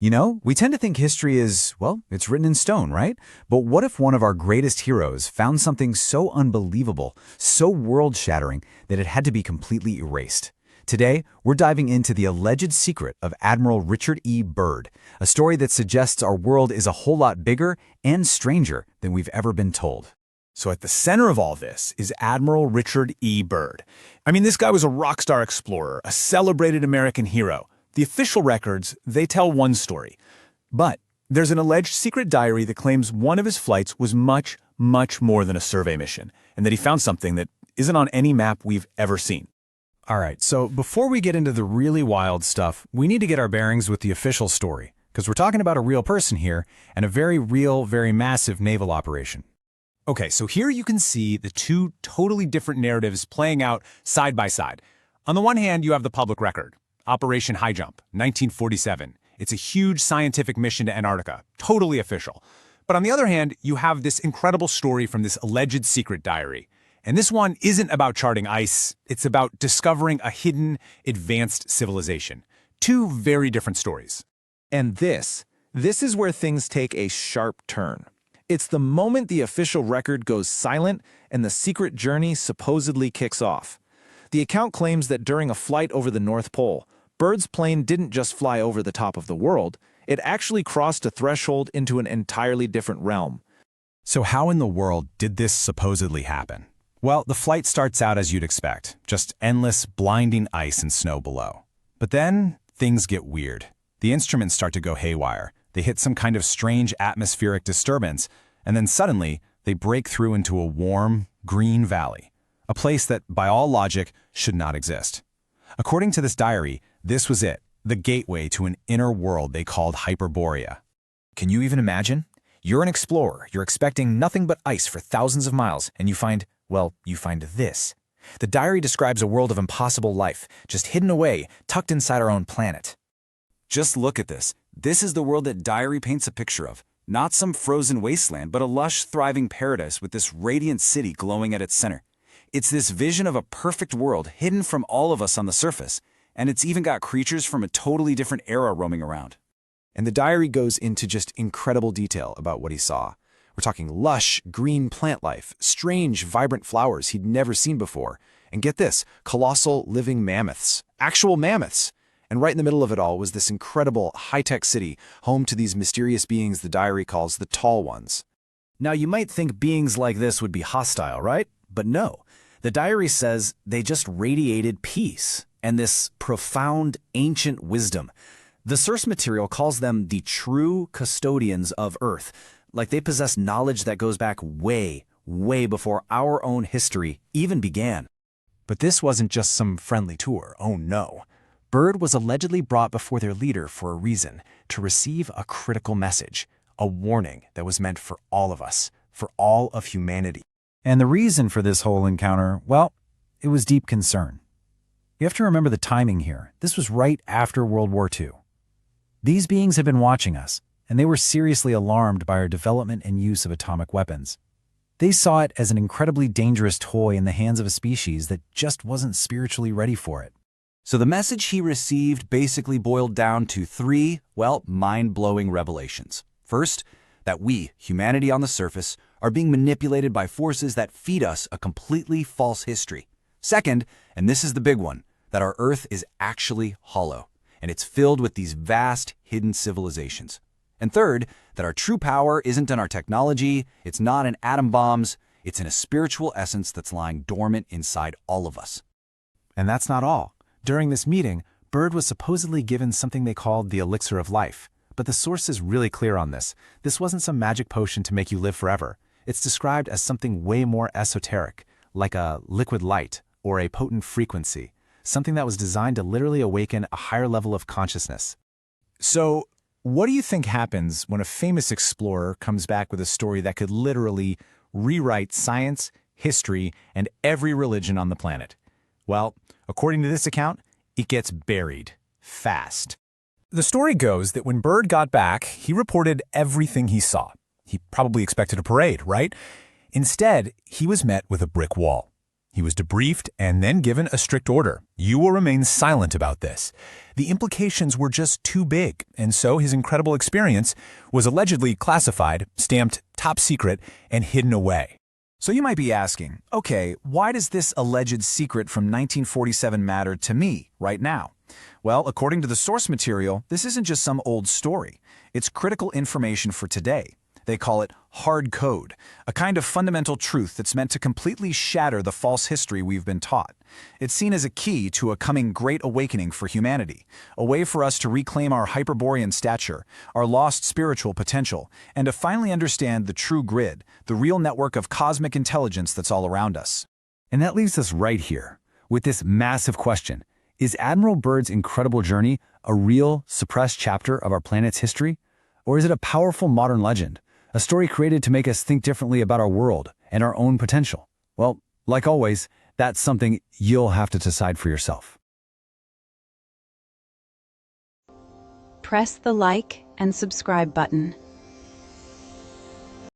You know, we tend to think history is, well, it's written in stone, right? But what if one of our greatest heroes found something so unbelievable, so world-shattering, that it had to be completely erased? Today, we're diving into the alleged secret of Admiral Richard E. Byrd, a story that suggests our world is a whole lot bigger and stranger than we've ever been told. So at the center of all this is Admiral Richard E. Byrd. I mean, this guy was a rock star explorer, a celebrated American hero. The official records, they tell one story. But there's an alleged secret diary that claims one of his flights was much, much more than a survey mission, and that he found something that isn't on any map we've ever seen. All right, so before we get into the really wild stuff, we need to get our bearings with the official story, because we're talking about a real person here and a very real, very massive naval operation. Okay, so here you can see the two totally different narratives playing out side by side. On the one hand, you have the public record, Operation High Jump, 1947. It's a huge scientific mission to Antarctica, totally official. But on the other hand, you have this incredible story from this alleged secret diary. And this one isn't about charting ice, it's about discovering a hidden, advanced civilization. Two very different stories. And this is where things take a sharp turn. It's the moment the official record goes silent and the secret journey supposedly kicks off. The account claims that during a flight over the North Pole, Byrd's plane didn't just fly over the top of the world, it actually crossed a threshold into an entirely different realm. So how in the world did this supposedly happen? Well, the flight starts out as you'd expect, just endless, blinding ice and snow below. But then, things get weird. The instruments start to go haywire. They hit some kind of strange atmospheric disturbance, and then suddenly, they break through into a warm, green valley, a place that, by all logic, should not exist. According to this diary, this was it, the gateway to an inner world they called Hyperborea. Can you even imagine? You're an explorer, you're expecting nothing but ice for thousands of miles, and you find this. The diary describes a world of impossible life, just hidden away, tucked inside our own planet. Just look at this. This is the world that diary paints a picture of. Not some frozen wasteland, but a lush, thriving paradise with this radiant city glowing at its center. It's this vision of a perfect world hidden from all of us on the surface, and it's even got creatures from a totally different era roaming around. And the diary goes into just incredible detail about what he saw. We're talking lush, green plant life, strange, vibrant flowers he'd never seen before, and get this, colossal living mammoths, actual mammoths. And right in the middle of it all was this incredible high-tech city, home to these mysterious beings the diary calls the Tall Ones. Now you might think beings like this would be hostile, right? But no. The diary says they just radiated peace and this profound ancient wisdom. The source material calls them the true custodians of Earth, like they possess knowledge that goes back way, way before our own history even began. But this wasn't just some friendly tour, oh no. Byrd was allegedly brought before their leader for a reason, to receive a critical message, a warning that was meant for all of us, for all of humanity. And the reason for this whole encounter, well, it was deep concern. You have to remember the timing here. This was right after World War II. These beings had been watching us, and they were seriously alarmed by our development and use of atomic weapons. They saw it as an incredibly dangerous toy in the hands of a species that just wasn't spiritually ready for it. So the message he received basically boiled down to three, mind-blowing revelations. First, that we, humanity on the surface, are being manipulated by forces that feed us a completely false history. Second, and this is the big one, that our Earth is actually hollow, and it's filled with these vast, hidden civilizations. And third, that our true power isn't in our technology, it's not in atom bombs, it's in a spiritual essence that's lying dormant inside all of us. And that's not all. During this meeting, Byrd was supposedly given something they called the elixir of life. But the source is really clear on this. This wasn't some magic potion to make you live forever. It's described as something way more esoteric, like a liquid light or a potent frequency, something that was designed to literally awaken a higher level of consciousness. So, what do you think happens when a famous explorer comes back with a story that could literally rewrite science, history, and every religion on the planet? Well, according to this account, it gets buried fast. The story goes that when Byrd got back, he reported everything he saw. He probably expected a parade, right? Instead, he was met with a brick wall. He was debriefed and then given a strict order. You will remain silent about this. The implications were just too big, and so his incredible experience was allegedly classified, stamped top secret, and hidden away. So you might be asking, okay, why does this alleged secret from 1947 matter to me right now? Well, according to the source material, this isn't just some old story. It's critical information for today. They call it hard code, a kind of fundamental truth that's meant to completely shatter the false history we've been taught. It's seen as a key to a coming great awakening for humanity, a way for us to reclaim our Hyperborean stature, our lost spiritual potential, and to finally understand the true grid, the real network of cosmic intelligence that's all around us. And that leaves us right here, with this massive question. Is Admiral Byrd's incredible journey a real, suppressed chapter of our planet's history? Or is it a powerful modern legend? A story created to make us think differently about our world and our own potential? Well, like always, that's something you'll have to decide for yourself. Press the like and subscribe button.